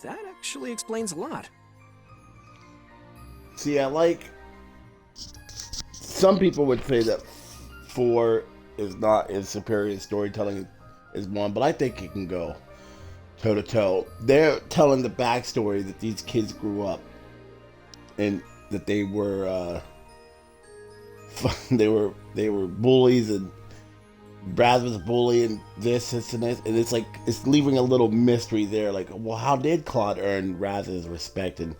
That actually explains a lot. See, some people would say that 4 is not as superior storytelling as 1, but I think it can go toe to toe. They're telling the backstory that these kids grew up and that they were they were bullies, and Raz was a bully, and this, and this, and it's like it's leaving a little mystery there. Like, well, how did Claude earn Raz's respect, and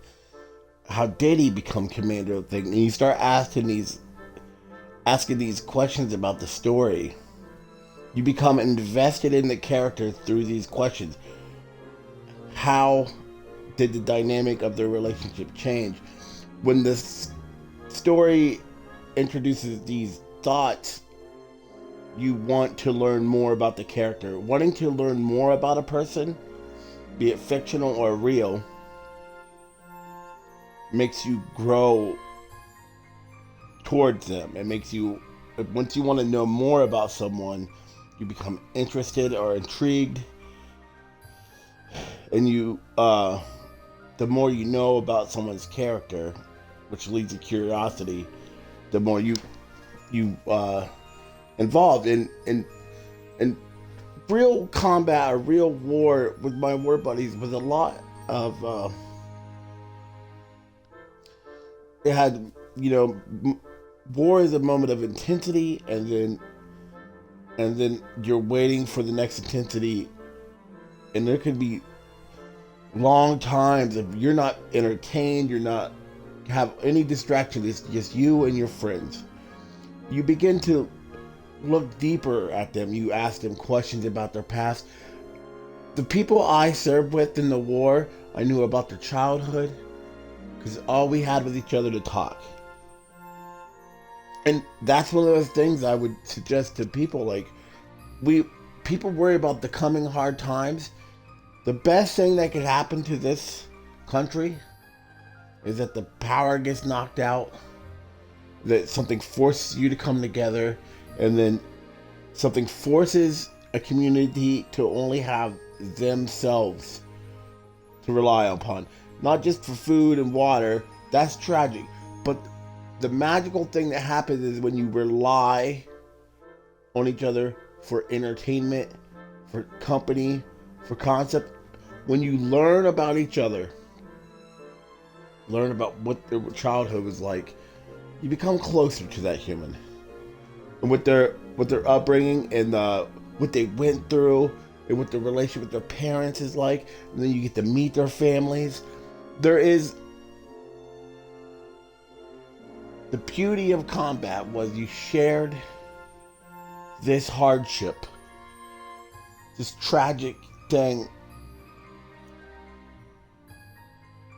how did he become commander of the thing? And you start asking these questions about the story. You become invested in the character through these questions. How did the dynamic of their relationship change? When this story introduces these thoughts, you want to learn more about the character. Wanting to learn more about a person, be it fictional or real, makes you grow towards them. It makes you, once you want to know more about someone, you become interested or intrigued, and the more you know about someone's character, which leads to curiosity, the more you involved in real combat or real war with my war buddies was a lot of it had, war is a moment of intensity, and then you're waiting for the next intensity, and there could be long times if you're not entertained, you're not have any distraction, it's just you and your friends. You begin to look deeper at them. You ask them questions about their past. The people I served with in the war, I knew about their childhood, because all we had was each other to talk. And that's one of those things I would suggest to people. Like, people worry about the coming hard times. The best thing that could happen to this country is that the power gets knocked out, that something forces you to come together, and then something forces a community to only have themselves to rely upon. Not just for food and water, that's tragic, but the magical thing that happens is when you rely on each other for entertainment, for company, for concept. When you learn about each other, learn about what their childhood was like, you become closer to that human. And with their upbringing and what they went through, and what the relationship with their parents is like, and then you get to meet their families. There is the beauty of combat was you shared this hardship, this tragic thing,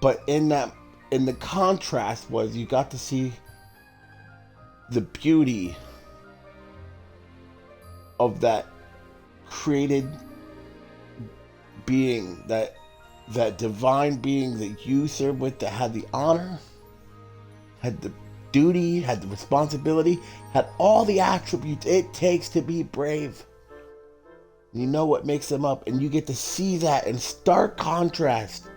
but in the contrast was you got to see the beauty of that created being, that divine being that you served with, that had the honor, had the duty, had the responsibility, had all the attributes it takes to be brave. You know what makes them up, and you get to see that in stark contrast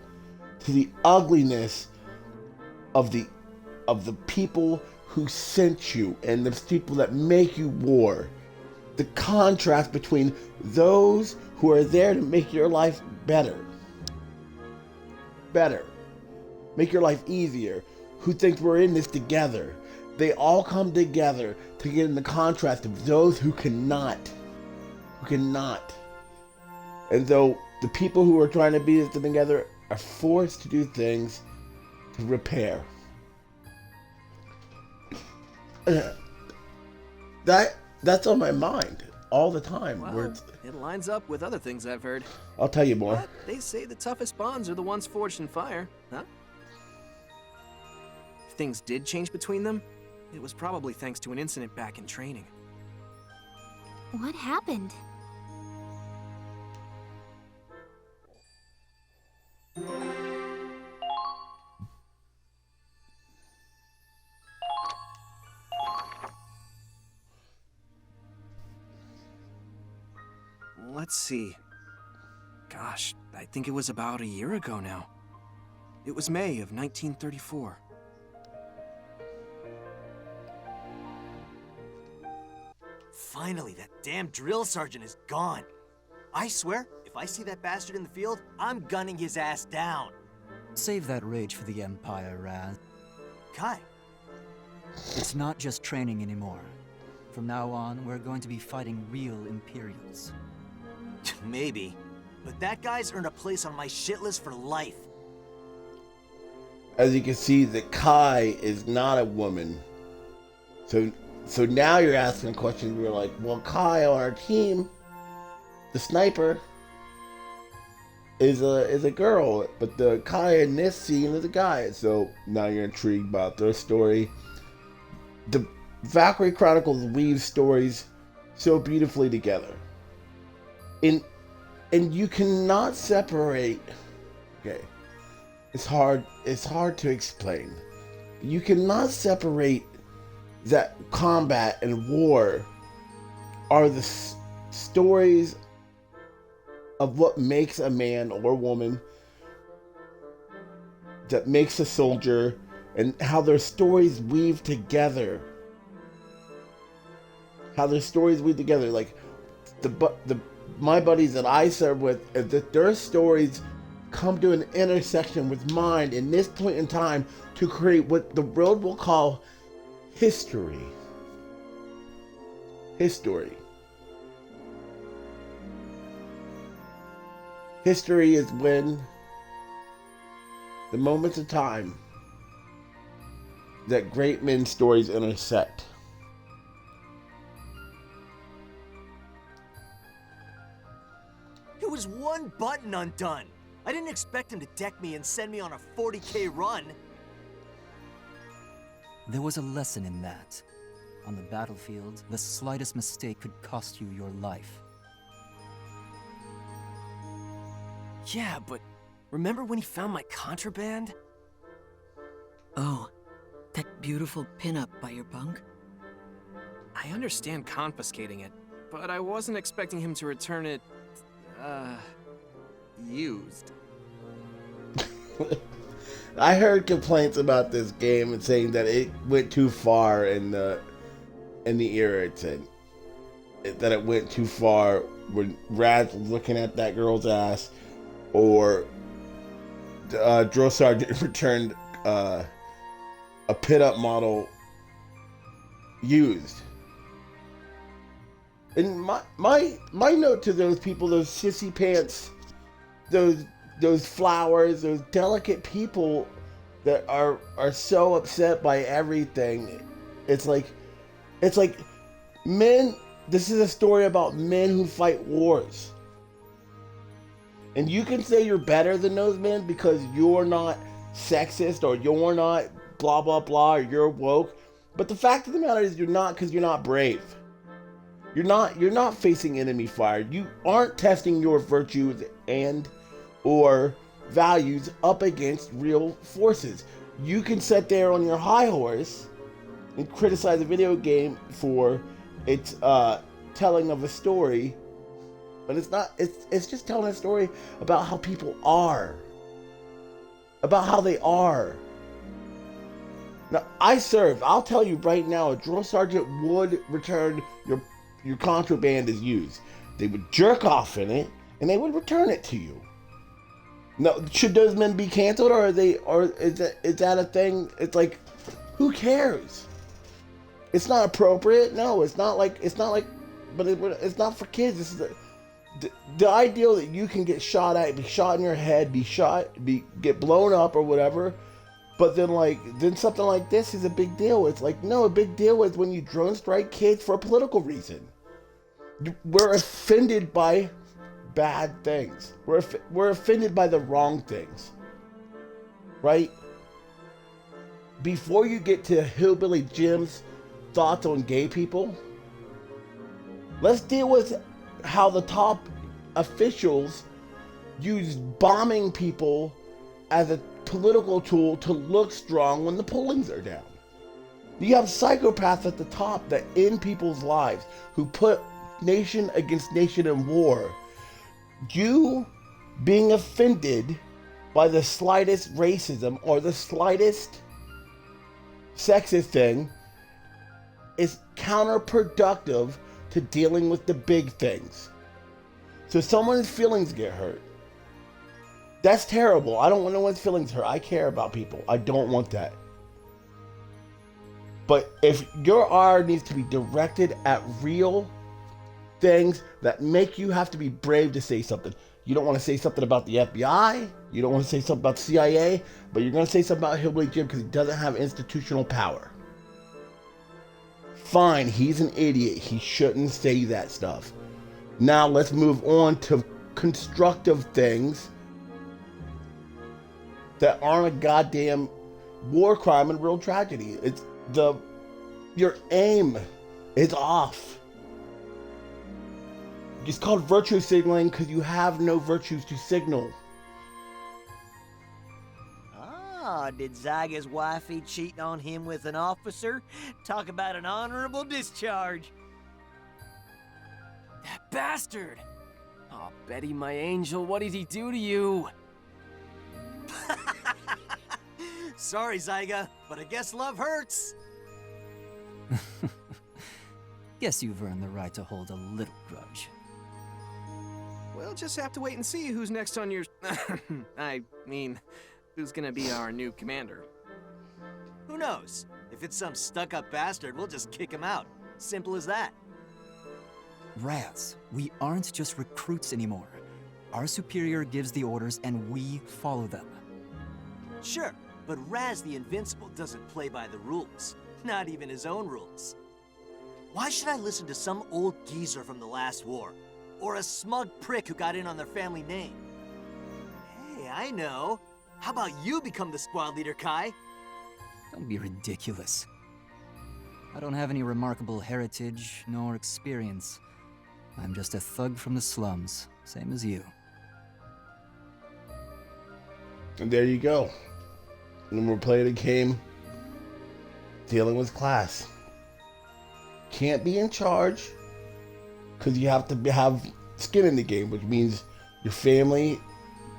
to the ugliness of the people who sent you and the people that make you war. The contrast between those who are there to make your life better, make your life easier, who think we're in this together. They all come together to get in the contrast of those who cannot. And though the people who are trying to be this together are forced to do things to repair. That's on my mind all the time. Well, it lines up with other things I've heard. I'll tell you more. But they say the toughest bonds are the ones forged in fire, huh? If things did change between them, it was probably thanks to an incident back in training. What happened? Let's see. Gosh, I think it was about a year ago now. It was May of 1934. Finally, that damn drill sergeant is gone. I swear, if I see that bastard in the field, I'm gunning his ass down. Save that rage for the Empire, Raz. Kai, It's not just training anymore. From now on, we're going to be fighting real Imperials. maybe. But that guy's earned a place on my shit list for life. As you can see, that Kai is not a woman. So now you're asking questions. We're like, well, Kai on our team, the sniper, is a girl, but the Kai in this scene is a guy. So now you're intrigued about their story. The Valkyria Chronicles weave stories so beautifully together. And you cannot separate. Okay, it's hard to explain. You cannot separate that combat and war are the stories of what makes a man or woman, that makes a soldier, and how their stories weave together. Like my buddies that I serve with, is that their stories come to an intersection with mine in this point in time to create what the world will call history. History is when the moments of time that great men's stories intersect. It was one button undone. I didn't expect him to deck me and send me on a 40K run. There was a lesson in that. On the battlefield, the slightest mistake could cost you your life. Yeah, but remember when he found my contraband? Oh, that beautiful pinup by your bunk? I understand confiscating it, but I wasn't expecting him to return it, used. I heard complaints about this game and saying that it went too far in the era it's in. That it went too far when Raz was looking at that girl's ass, or drill sergeant returned a pit-up model used. And my note to those people, those sissy pants, those flowers, those delicate people that are so upset by everything. It's like men. This is a story about men who fight wars. And you can say you're better than those men because you're not sexist or you're not blah blah blah or you're woke. But the fact of the matter is you're not, because you're not brave. You're not facing enemy fire. You aren't testing your virtues and or values up against real forces. You can sit there on your high horse and criticize a video game for its telling of a story, but it's just telling a story about how people are, about how they are. Now, I'll tell you right now, a drill sergeant would return your contraband as used. They would jerk off in it, and they would return it to you. Now, should those men be canceled, or is that a thing? It's like, who cares? It's not appropriate. No, it's not like, but it's not for kids. This is the ideal that you can get shot at, be shot in your head, get blown up or whatever. But then something like this is a big deal. It's like, no, a big deal is when you drone strike kids for a political reason. We're offended by bad things. We're offended by the wrong things. Right? Before you get to Hillbilly Jim's thoughts on gay people, let's deal with how the top officials use bombing people as a political tool to look strong when the pollings are down. You have psychopaths at the top that end people's lives, who put nation against nation in war. You being offended by the slightest racism or the slightest sexist thing is counterproductive to dealing with the big things. So someone's feelings get hurt. That's terrible. I don't want no one's feelings hurt. I care about people. I don't want that. But if your ire needs to be directed at real things that make you have to be brave to say something. You don't want to say something about the FBI. You don't want to say something about the CIA. But you're going to say something about Hillbilly Jim because he doesn't have institutional power. Fine, he's an idiot. He shouldn't say that stuff. Now let's move on to constructive things that aren't a goddamn war crime and real tragedy. It's your aim is off. It's called virtue signaling because you have no virtues to signal. Ah, did Zyga's wifey cheat on him with an officer? Talk about an honorable discharge. That bastard! Oh, Betty, my angel, what did he do to you? Sorry, Zyga, but I guess love hurts. Guess you've earned the right to hold a little grudge. We'll just have to wait and see who's next on your... I mean, who's gonna be our new commander. Who knows? If it's some stuck-up bastard, we'll just kick him out. Simple as that. Raz, we aren't just recruits anymore. Our superior gives the orders and we follow them. Sure, but Raz the Invincible doesn't play by the rules. Not even his own rules. Why should I listen to some old geezer from the last war? Or a smug prick who got in on their family name? Hey, I know. How about you become the squad leader, Kai? Don't be ridiculous. I don't have any remarkable heritage nor experience. I'm just a thug from the slums, same as you. And there you go. And we're playing a game dealing with class. Can't be in charge because you have to have skin in the game, which means your family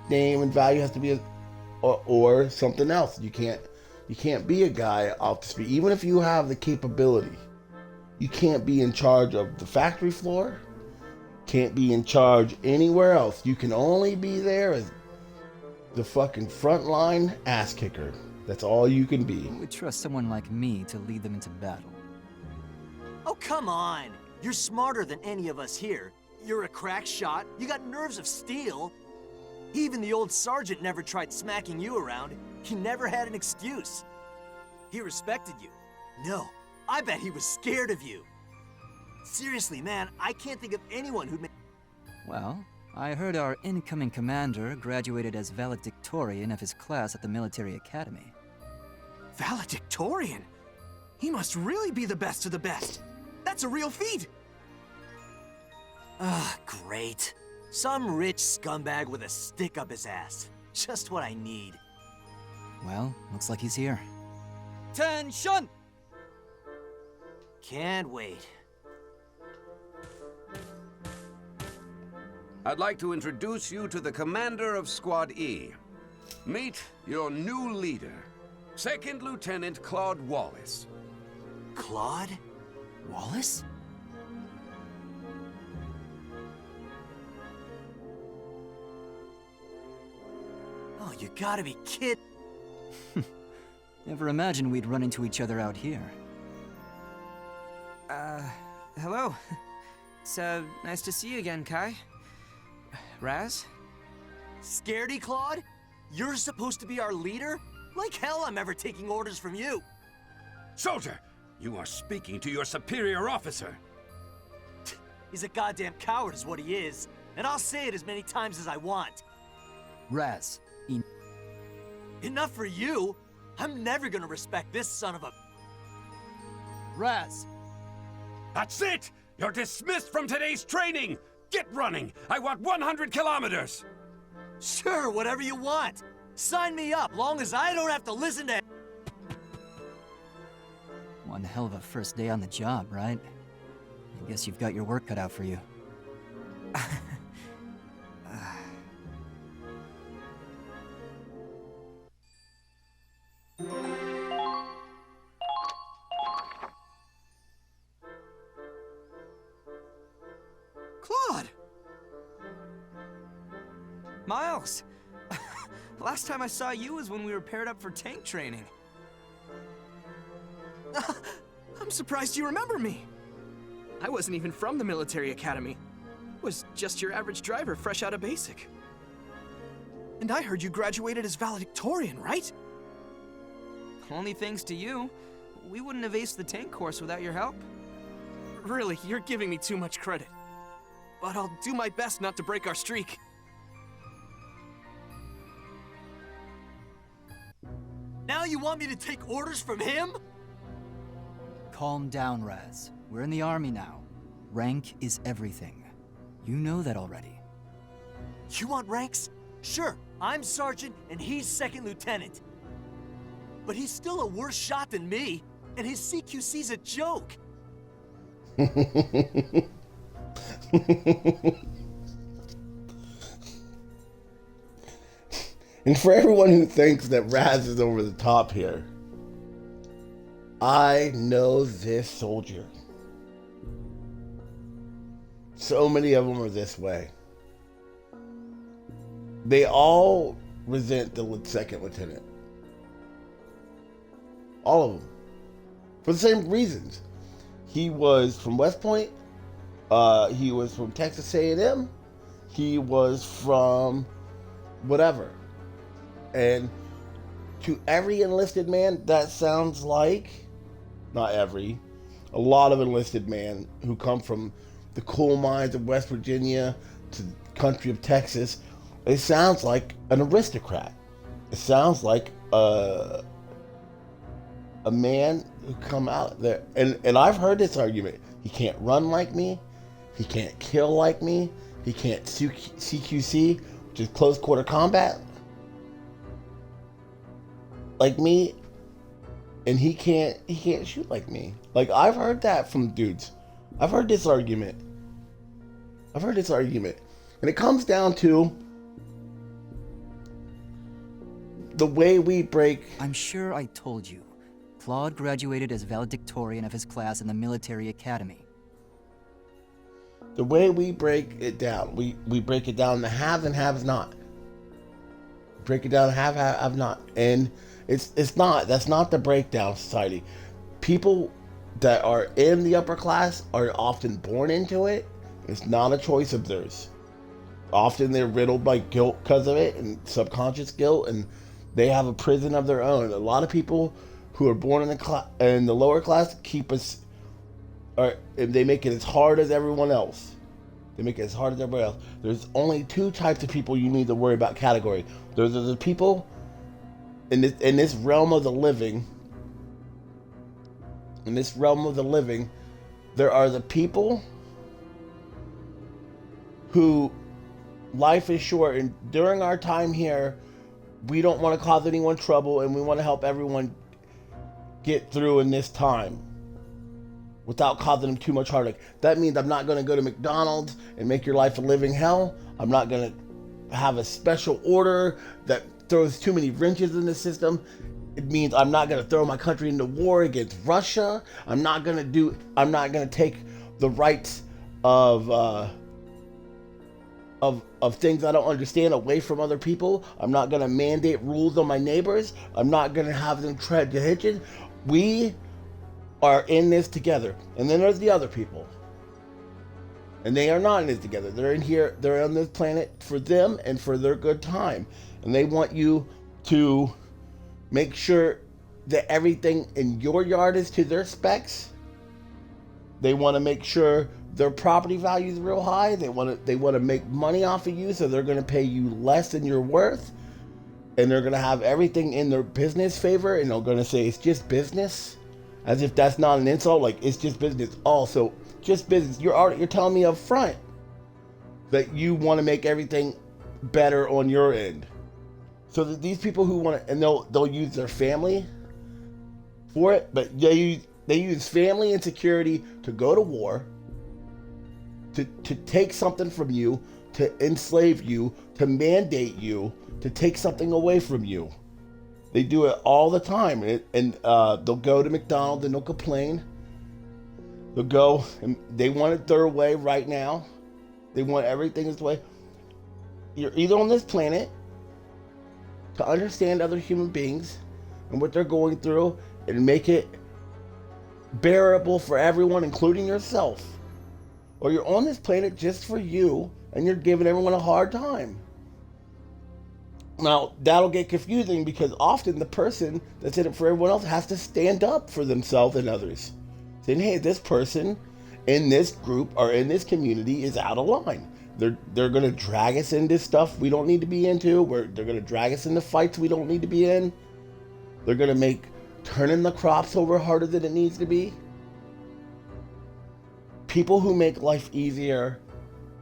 name and value has to be or something else. You can't be a guy off the street, even if you have the capability. You can't be in charge of the factory floor. Can't be in charge anywhere else. You can only be there as the fucking frontline ass kicker. That's all you can be. Who would trust someone like me to lead them into battle? Oh, come on. You're smarter than any of us here. You're a crack shot. You got nerves of steel. Even the old sergeant never tried smacking you around. He never had an excuse. He respected you. No, I bet he was scared of you. Seriously, man, I can't think of anyone who'd make... Well, I heard our incoming commander graduated as valedictorian of his class at the military academy. Valedictorian? He must really be the best of the best. That's a real feat. Ah, great. Some rich scumbag with a stick up his ass. Just what I need. Well, looks like he's here. Tension! Can't wait. I'd like to introduce you to the commander of Squad E. Meet your new leader, Second Lieutenant Claude Wallace. Claude? Wallace? Oh, you gotta be kidding. Never imagined we'd run into each other out here. Hello. It's, nice to see you again, Kai. Raz? Scaredy, Claude? You're supposed to be our leader? Like hell I'm ever taking orders from you. Soldier, you are speaking to your superior officer. He's a goddamn coward is what he is. And I'll say it as many times as I want. Raz, Enough for you? I'm never gonna respect this son of a... Raz! That's it! You're dismissed from today's training! Get running! I want 100 kilometers! Sure, whatever you want. Sign me up, long as I don't have to listen to... One hell of a first day on the job, right? I guess you've got your work cut out for you. Miles! Last time I saw you was when we were paired up for tank training. I'm surprised you remember me. I wasn't even from the military academy. Was just your average driver fresh out of basic. And I heard you graduated as valedictorian, right? Only thanks to you. We wouldn't have aced the tank course without your help. Really, you're giving me too much credit. But I'll do my best not to break our streak. Now you want me to take orders from him? Calm down, Raz. We're in the army now. Rank is everything. You know that already. You want ranks? Sure, I'm sergeant and he's second lieutenant. But he's still a worse shot than me, and his CQC's a joke. And for everyone who thinks that Raz is over the top here, I know this soldier. So many of them are this way. They all resent the second lieutenant. All of them. For the same reasons. He was from West Point. He was from Texas A&M. He was from whatever. And to every enlisted man, that sounds like, not every, a lot of enlisted men who come from the coal mines of West Virginia to the country of Texas, it sounds like an aristocrat. It sounds like a man who come out there. And I've heard this argument. He can't run like me. He can't kill like me. He can't CQC, which is close quarter combat, like me, and he can't shoot like me. Like, I've heard that from dudes. I've heard this argument. And it comes down to the way we break. I'm sure I told you. Claude graduated as valedictorian of his class in the military academy. The way we break it down. We break it down to haves and haves not. Break it down to have not. And it's not. That's not the breakdown society. People that are in the upper class are often born into it. It's not a choice of theirs. Often they're riddled by guilt because of it, and subconscious guilt, and they have a prison of their own. A lot of people who are born in the lower class keep us, or they make it as hard as everyone else. There's only two types of people you need to worry about category. Those are the people in this realm of the living. There are the people who life is short, and during our time here, we don't want to cause anyone trouble, and we want to help everyone get through in this time without causing them too much heartache. That means I'm not going to go to McDonald's and make your life a living hell. I'm not going to have a special order that throws too many wrenches in the system. It means I'm not going to throw my country into war against Russia. I'm not going to take the rights of things I don't understand away from other people. I'm not going to mandate rules on my neighbors. I'm not going to have them tread the hitches. We are in this together. And then there's the other people. And they are not in this together. They're in here, they're on this planet for them and for their good time. And they want you to make sure that everything in your yard is to their specs. They want to make sure their property value is real high. They want to make money off of you, so they're going to pay you less than you're worth. And they're going to have everything in their business favor, and they're going to say it's just business, as if that's not an insult. Like, it's just business. Also, just business. You're telling me up front that you want to make everything better on your end. So that these people who want to, and they'll use their family for it, but they use family and security to go to war, to take something from you, to enslave you, to mandate you, to take something away from you. They do it all the time, and they'll go to McDonald's and they'll complain. They'll go and they want it their way right now. They want everything this way. you're either on this planet to understand other human beings and what they're going through and make it bearable for everyone, including yourself, or you're on this planet just for you and you're giving everyone a hard time. Now, that'll get confusing because often the person that's in it for everyone else has to stand up for themselves and others, saying, hey, this person in this group or in this community is out of line. They're going to drag us into stuff we don't need to be into. They're going to drag us into fights we don't need to be in. They're going to make turning the crops over harder than it needs to be. People who make life easier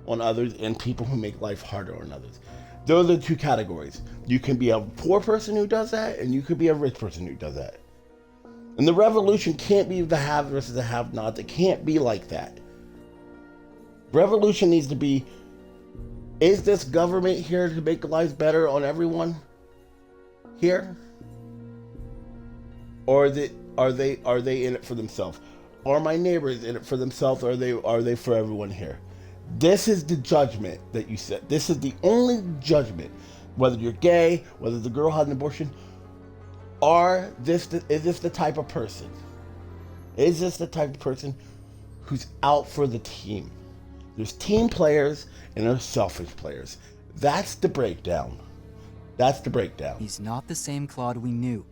on others and people who make life harder on others. Those are the two categories. You can be a poor person who does that, and you could be a rich person who does that. And the revolution can't be the have versus the have-nots. It can't be like that. Revolution needs to be, is this government here to make lives better on everyone here? Or are they in it for themselves? Are my neighbors in it for themselves, or are they for everyone here? This is the judgment that you set. This is the only judgment. Whether you're gay, whether the girl had an abortion, is this the type of person? Is this the type of person who's out for the team? There's team players and there's selfish players. That's the breakdown. That's the breakdown. He's not the same Claude we knew.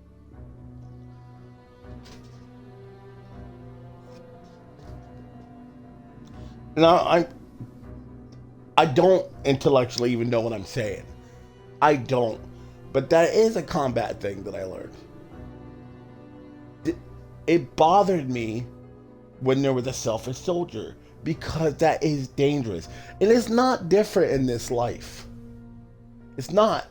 Now, I don't intellectually even know what I'm saying. I don't. But that is a combat thing that I learned. It bothered me when there was a selfish soldier, because that is dangerous. And it's not different in this life. It's not.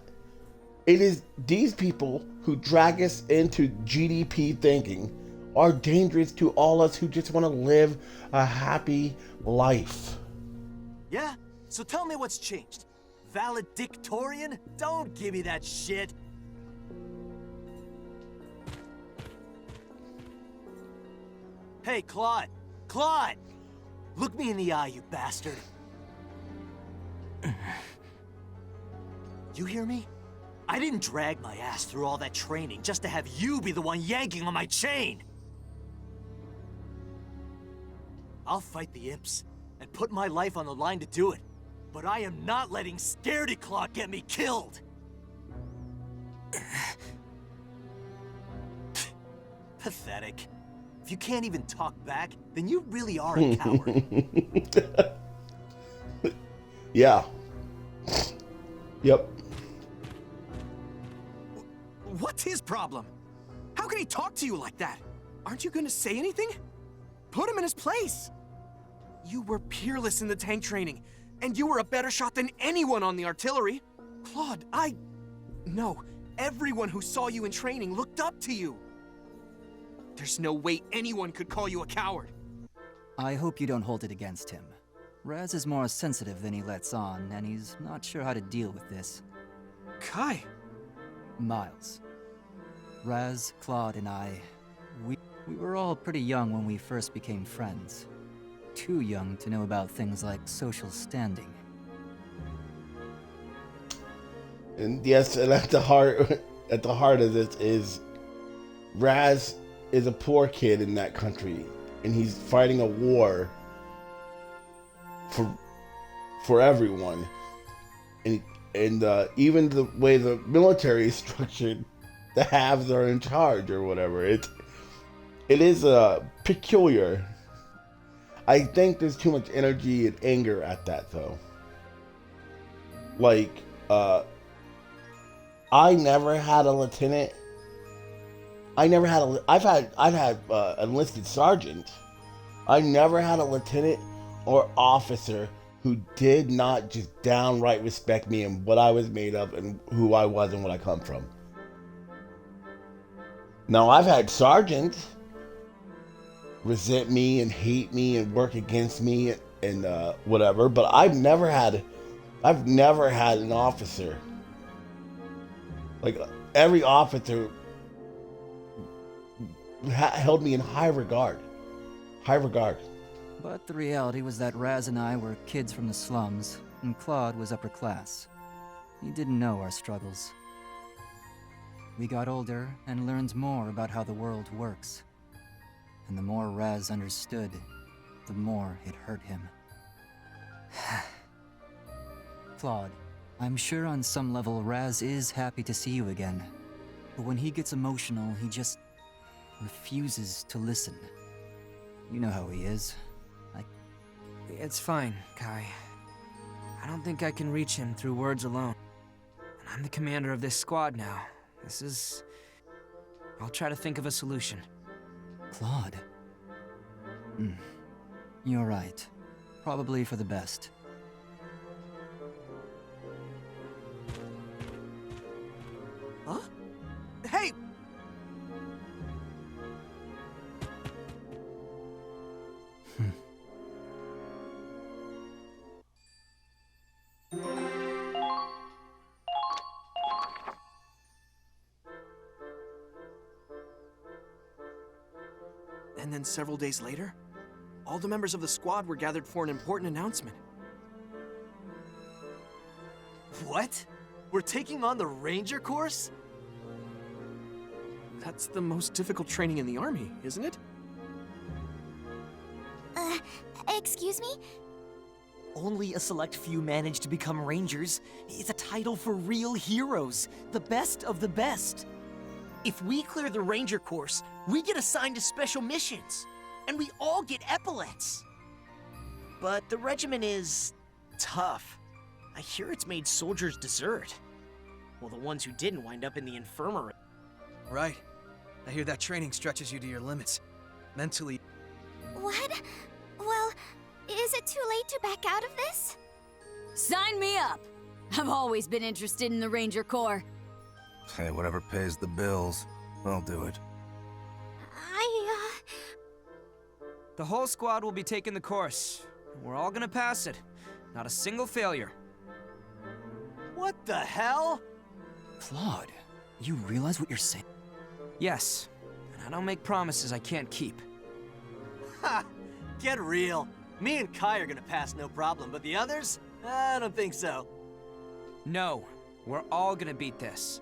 It is these people who drag us into GDP thinking are dangerous to all us who just want to live a happy life. Yeah? So tell me what's changed. Valedictorian? Don't give me that shit. Hey, Claude. Claude! Look me in the eye, you bastard. You hear me? I didn't drag my ass through all that training just to have you be the one yanking on my chain. I'll fight the imps and put my life on the line to do it. But I am not letting Scaredy Claw get me killed! Pathetic. If you can't even talk back, then you really are a coward. Yeah. Yep. What's his problem? How can he talk to you like that? Aren't you gonna say anything? Put him in his place. You were peerless in the tank training, and you were a better shot than anyone on the artillery. Claude, No, everyone who saw you in training looked up to you. There's no way anyone could call you a coward. I hope you don't hold it against him. Raz is more sensitive than he lets on, and he's not sure how to deal with this. Kai. Miles. Raz, Claude, and I, we were all pretty young when we first became friends. Too young to know about things like social standing. And yes, and at the heart of this is Raz is a poor kid in that country, and he's fighting a war for everyone. And even the way the military is structured, the haves are in charge or whatever. It is peculiar. I think there's too much energy and anger at that, though. Like, I never had a lieutenant. I've had enlisted sergeant. I never had a lieutenant or officer who did not just downright respect me and what I was made of and who I was and what I come from. Now, I've had sergeants resent me and hate me and work against me and whatever, but I've never had an officer. Like, every officer held me in high regard. But the reality was that Raz and I were kids from the slums, and Claude was upper class. he didn't know our struggles. We got older and learned more about how the world works. And the more Raz understood, the more it hurt him. Claude, I'm sure on some level Raz is happy to see you again. But when he gets emotional, he just refuses to listen. You know how he is. It's fine, Kai. I don't think I can reach him through words alone. And I'm the commander of this squad now. I'll try to think of a solution. Claude. You're right. Probably for the best. Huh? Hey! And then several days later, all the members of the squad were gathered for an important announcement. What? We're taking on the Ranger course? That's the most difficult training in the Army, isn't it? Excuse me? Only a select few manage to become Rangers. It's a title for real heroes, the best of the best. If we clear the Ranger course, we get assigned to special missions, and we all get epaulets. But the regiment is tough. I hear it's made soldiers desert. Well, the ones who didn't wind up in the infirmary. Right. I hear that training stretches you to your limits. Mentally. What? Well, is it too late to back out of this? Sign me up! I've always been interested in the Ranger Corps. Hey, whatever pays the bills, I'll do it. The whole squad will be taking the course. We're all gonna pass it. Not a single failure. What the hell? Claude, you realize what you're saying? Yes, and I don't make promises I can't keep. Ha! Get real. Me and Kai are gonna pass no problem, but the others? I don't think so. No, we're all gonna beat this.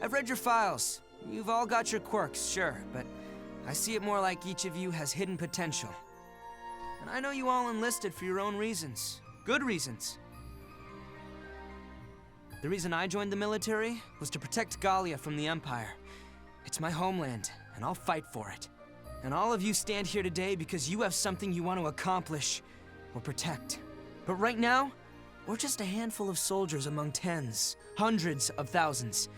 I've read your files. You've all got your quirks, sure, but I see it more like each of you has hidden potential. And I know you all enlisted for your own reasons. Good reasons. The reason I joined the military was to protect Gallia from the Empire. It's my homeland, and I'll fight for it. And all of you stand here today because you have something you want to accomplish or protect. But right now, we're just a handful of soldiers among tens, hundreds of thousands.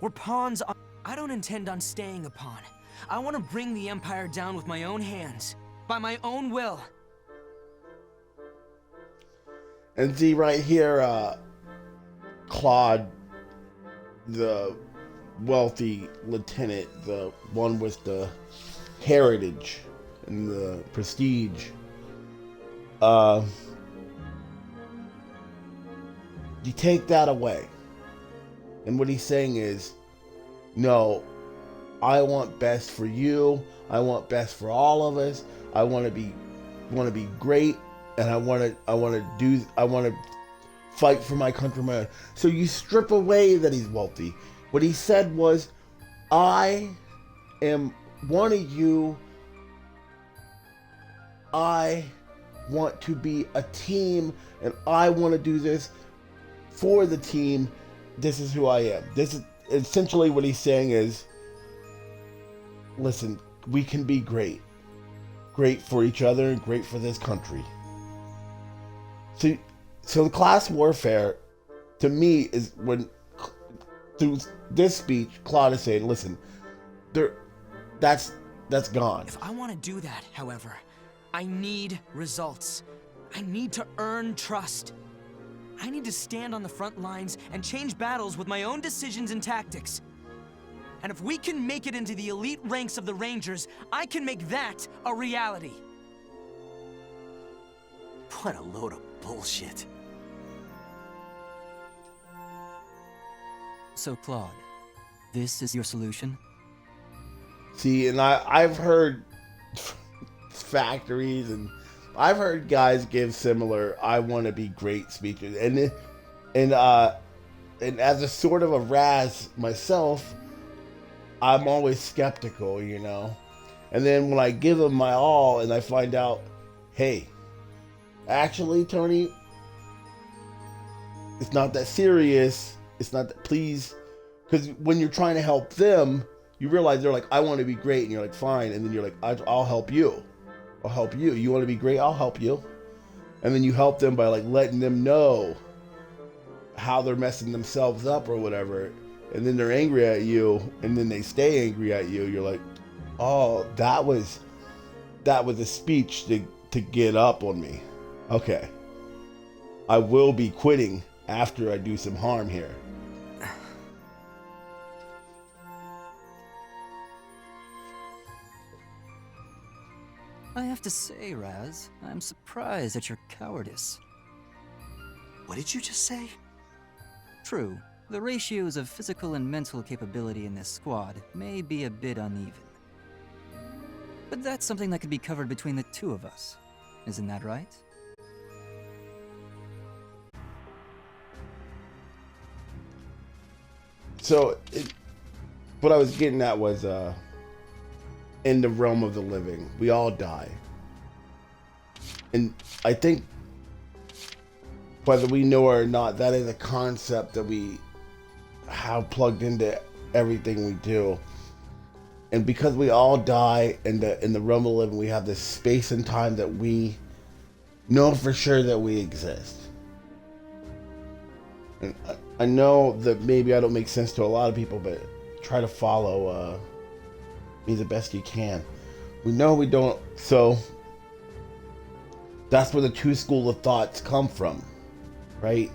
We're pawns on... I don't intend on staying a pawn. I want to bring the Empire down with my own hands, by my own will. And see right here, Claude, the wealthy lieutenant, the one with the heritage and the prestige, you take that away. And what he's saying is, no, I want best for you. I want best for all of us. I want to be great, and I want to fight for my countrymen. So you strip away that he's wealthy. What he said was, I am one of you. I want to be a team, and I want to do this for the team. This is who I am. This is essentially what he's saying is, listen, we can be great. Great for each other and great for this country. So the class warfare, to me, is when, through this speech, Claude is saying, listen, that's gone. If I want to do that, however, I need results. I need to earn trust. I need to stand on the front lines and change battles with my own decisions and tactics. And if we can make it into the elite ranks of the Rangers, I can make that a reality. What a load of bullshit. So, Claude, this is your solution? See, and I've heard factories, and I've heard guys give similar "I want to be great" speeches, and And as a sort of a Raz myself, I'm always skeptical, you know. And then when I give them my all and I find out, hey, actually, Tony, it's not that serious. It's not that, please. Because when you're trying to help them, you realize they're like, I want to be great. And you're like, fine. And then you're like, I'll help you. I'll help you. You want to be great? I'll help you. And then you help them by like letting them know how they're messing themselves up or whatever. And then they're angry at you. And then they stay angry at you. You're like, oh, that was a speech to get up on me. Okay. I will be quitting after I do some harm here. I have to say, Raz, I'm surprised at your cowardice. What did you just say? True, the ratios of physical and mental capability in this squad may be a bit uneven. But that's something that could be covered between the two of us. Isn't that right? So, what I was getting at was, in the realm of the living, we all die. And I think, whether we know it or not, that is a concept that we have plugged into everything we do. And because we all die in the realm of the living, we have this space and time that we know for sure that we exist. And I know that maybe I don't make sense to a lot of people, but try to follow me the best you can. We know we don't, so that's where the two schools of thoughts come from, right?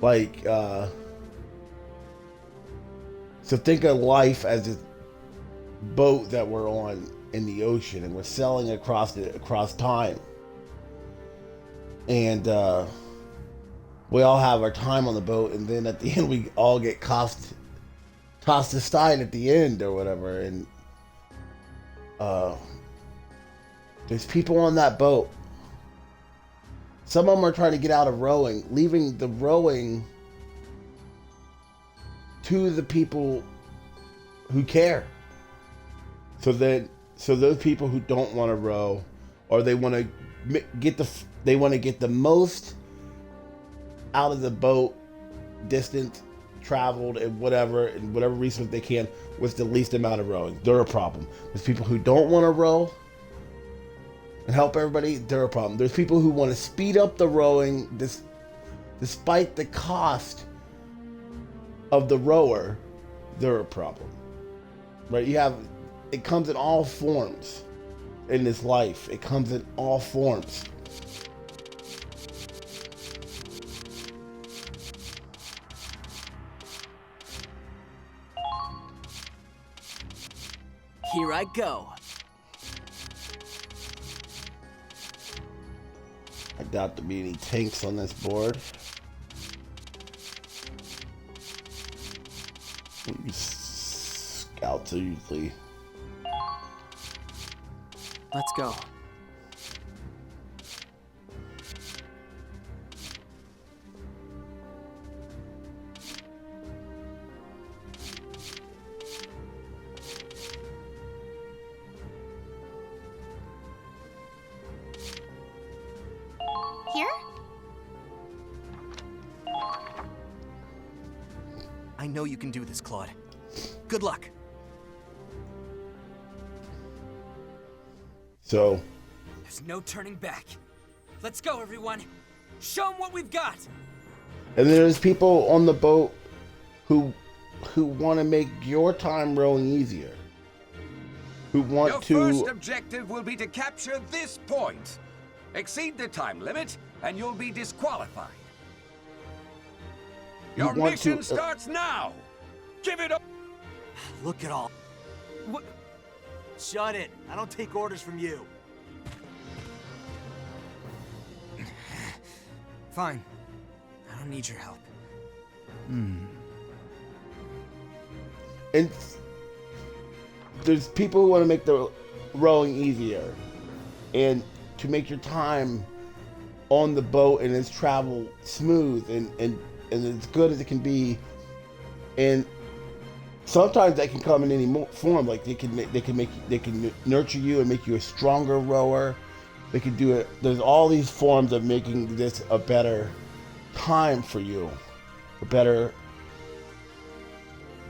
Like, so think of life as a boat that we're on in the ocean, and we're sailing across time. And we all have our time on the boat, and then at the end we all get tossed aside at the end or whatever. And there's people on that boat. Some of them are trying to get out of rowing, leaving the rowing to the people who care. So those people who don't want to row, or they want to get the most out of the boat, distance traveled, and whatever resource they can with the least amount of rowing. They're a problem. There's people who don't want to row and help everybody. They're a problem. There's people who want to speed up the rowing despite the cost of the rower. They're a problem, right? It comes in all forms in this life. It comes in all forms. Here I go. I doubt there'll be any tanks on this board. Scouts are usually... Let's go. Here? I know you can do this, Claude. Good luck. So... There's no turning back. Let's go, everyone. Show them what we've got. And there's people on the boat who want to make your time rowing easier. Who want to... Your first objective will be to capture this point. Exceed the time limit, and you'll be disqualified. Your mission starts now. Give it up. Look at all. What? Shut it. I don't take orders from you. Fine. I don't need your help. And there's people who want to make the rowing easier, and to make your time on the boat and its travel smooth, and and as good as it can be. And sometimes that can come in any form. Like they can nurture you and make you a stronger rower. They can do it. There's all these forms of making this a better time for you, a better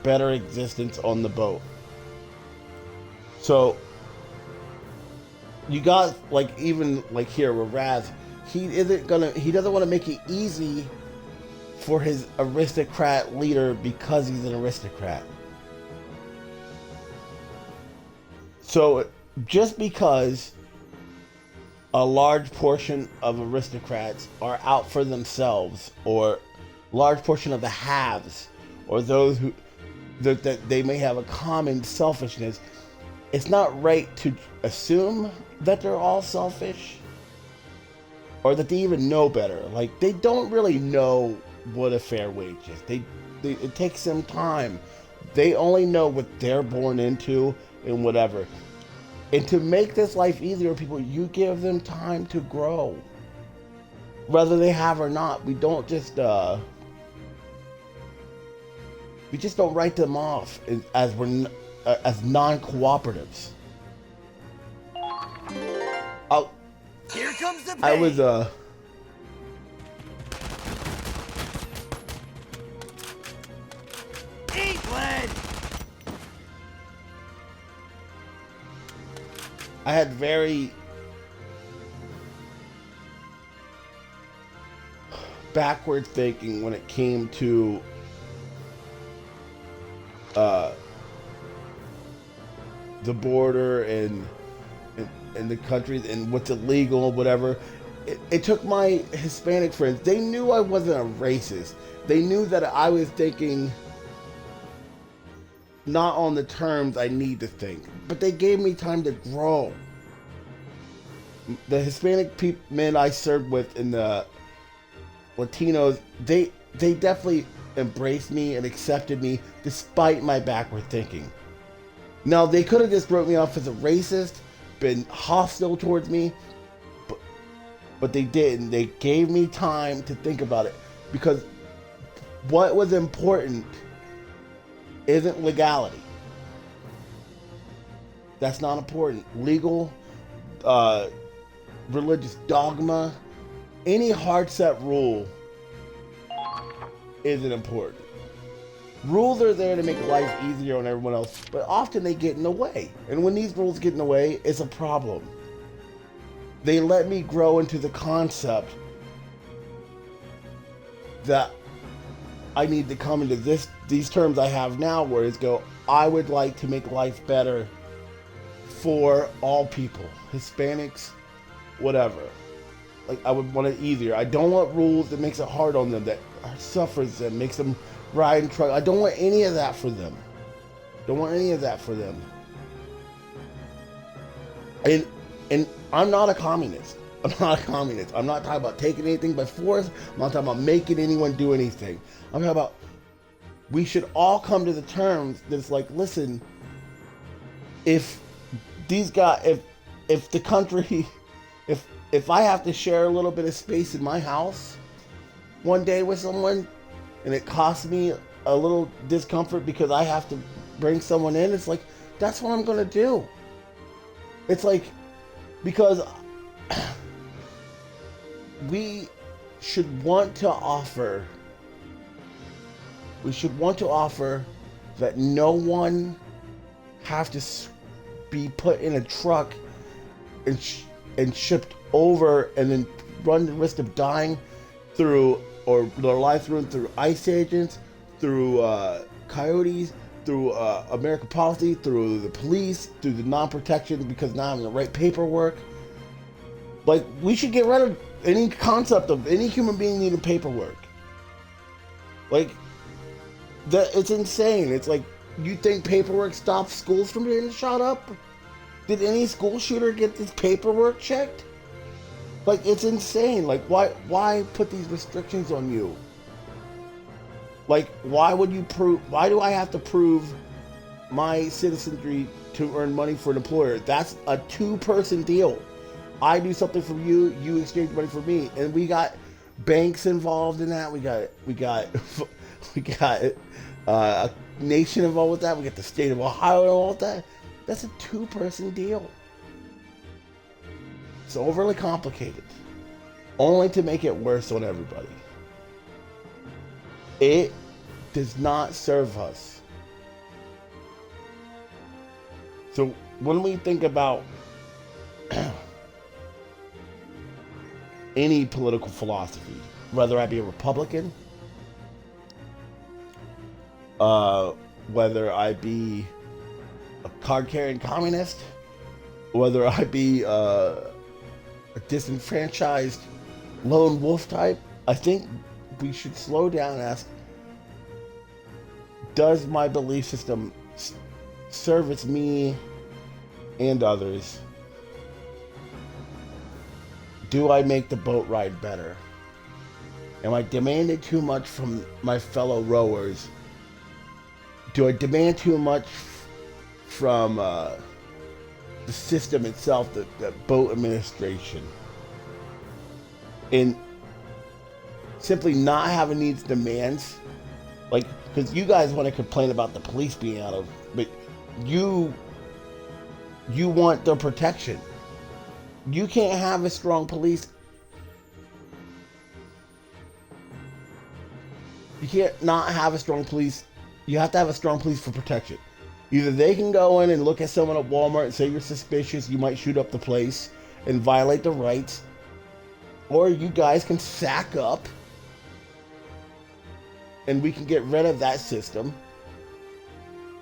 existence on the boat. So you got, like, even like here with Raz, he doesn't want to make it easy for his aristocrat leader because he's an aristocrat. So just because a large portion of aristocrats are out for themselves, or large portion of the haves, or those who that they may have a common selfishness, it's not right to assume that they're all selfish or that they even know better. Like, they don't really know what a fair wage is. It takes some time. They only know what they're born into and whatever. And to make this life easier for people, you give them time to grow, whether they have or not. We don't just don't write them off as non-cooperatives. Here comes the pain. I was Eat lead. I had very backward thinking when it came to the border and the countries and what's illegal, whatever. It took my Hispanic friends. They knew I wasn't a racist. They knew that I was thinking not on the terms I need to think, but they gave me time to grow. The Hispanic men I served with and the Latinos, they definitely embraced me and accepted me despite my backward thinking. Now, they could have just wrote me off as a racist, been hostile towards me, but they didn't. They gave me time to think about it, because what was important isn't legality. That's not important. Legal, religious dogma, any hard set rule isn't important. Rules are there to make life easier on everyone else, but often they get in the way. And when these rules get in the way, it's a problem. They let me grow into the concept that I need to come into these terms I have now, where it's I would like to make life better for all people, Hispanics, whatever. Like, I would want it easier. I don't want rules that makes it hard on them, that suffers them, makes them ride and truck. I don't want any of that for them. And I'm not a communist. I'm not talking about taking anything by force. I'm not talking about making anyone do anything. I'm talking about we should all come to the terms that it's like, listen, if these guys, if the country, if I have to share a little bit of space in my house one day with someone, and it costs me a little discomfort because I have to bring someone in, it's like, that's what I'm gonna do. It's like, because we should want to offer that no one have to be put in a truck and shipped over and then run the risk of dying through, or their lives ruined through ICE agents, through coyotes, through American policy, through the police, through the non-protection because not having the right paperwork. Like, we should get rid of any concept of any human being needing paperwork. Like, it's insane. It's like, you think paperwork stops schools from being shot up? Did any school shooter get this paperwork checked? Like, it's insane. Like, why put these restrictions on you? Like, why do I have to prove my citizenry to earn money for an employer? That's a two-person deal. I do something for you, you exchange money for me. And we got banks involved in that. We got a nation involved with that. We got the state of Ohio involved with that. That's a 2-person deal. It's overly complicated, only to make it worse on everybody. It does not serve us. So when we think about any political philosophy, whether I be a Republican, whether I be a card-carrying communist, whether I be a disenfranchised lone wolf type, I think we should slow down and ask, does my belief system service me and others? Do I make the boat ride better? Am I demanding too much from my fellow rowers? Do I demand too much from the system itself, the boat administration? And simply not having these demands, like, because you guys want to complain about the police being out of, but you want their protection. You can't have a strong police. You can't not have a strong police. You have to have a strong police for protection. Either they can go in and look at someone at Walmart and say you're suspicious, you might shoot up the place and violate the rights, or you guys can sack up and we can get rid of that system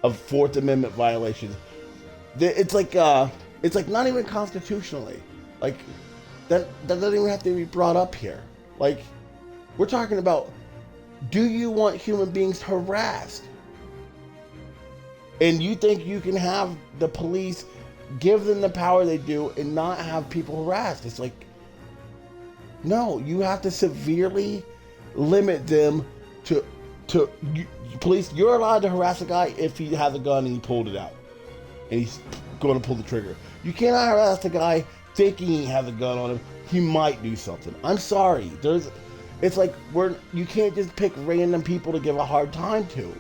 of Fourth Amendment violations. It's like not even constitutionally. Like, that doesn't even have to be brought up here. Like, we're talking about, do you want human beings harassed? And you think you can have the police give them the power they do and not have people harassed? It's like, no, you have to severely limit them to police. You're allowed to harass a guy if he has a gun and he pulled it out and he's going to pull the trigger. You cannot harass a guy thinking he has a gun on him. He might do something. I'm sorry. It's like you can't just pick random people to give a hard time to.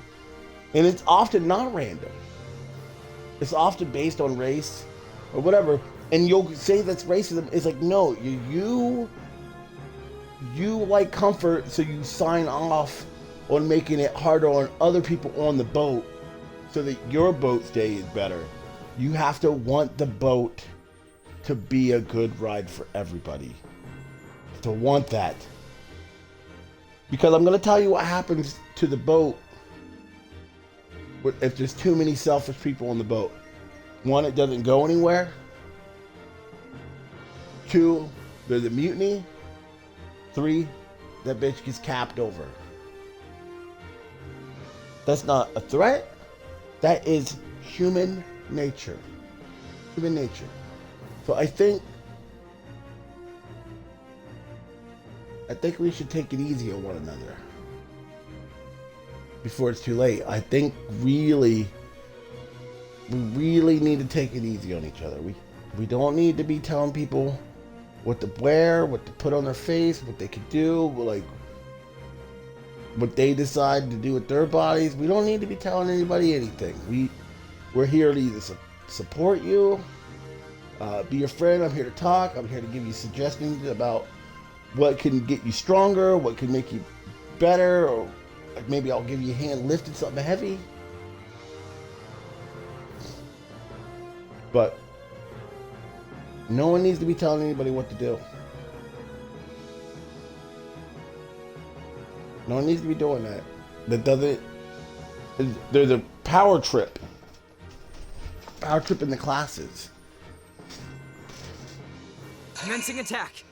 And it's often not random. It's often based on race or whatever. And you'll say that's racism. It's like, no, you like comfort, so you sign off on making it harder on other people on the boat so that your boat stay is better. You have to want the boat to be a good ride for everybody. To want that. Because I'm going to tell you what happens to the boat if there's too many selfish people on the boat. 1, it doesn't go anywhere. 2, there's a mutiny. 3, that bitch gets capped over. That's not a threat. That is human nature. Human nature. So I think we should take it easy on one another before it's too late. I think we really need to take it easy on each other. We don't need to be telling people what to wear, what to put on their face, what they could do, like what they decide to do with their bodies. We don't need to be telling anybody anything. We're here to either support you, be your friend. I'm here to talk. I'm here to give you suggestions about what can get you stronger, what can make you better, or like maybe I'll give you a hand lifting something heavy. But no one needs to be telling anybody what to do. No one needs to be doing that. That doesn't. There's a power trip. Power trip in the classes. Commencing attack.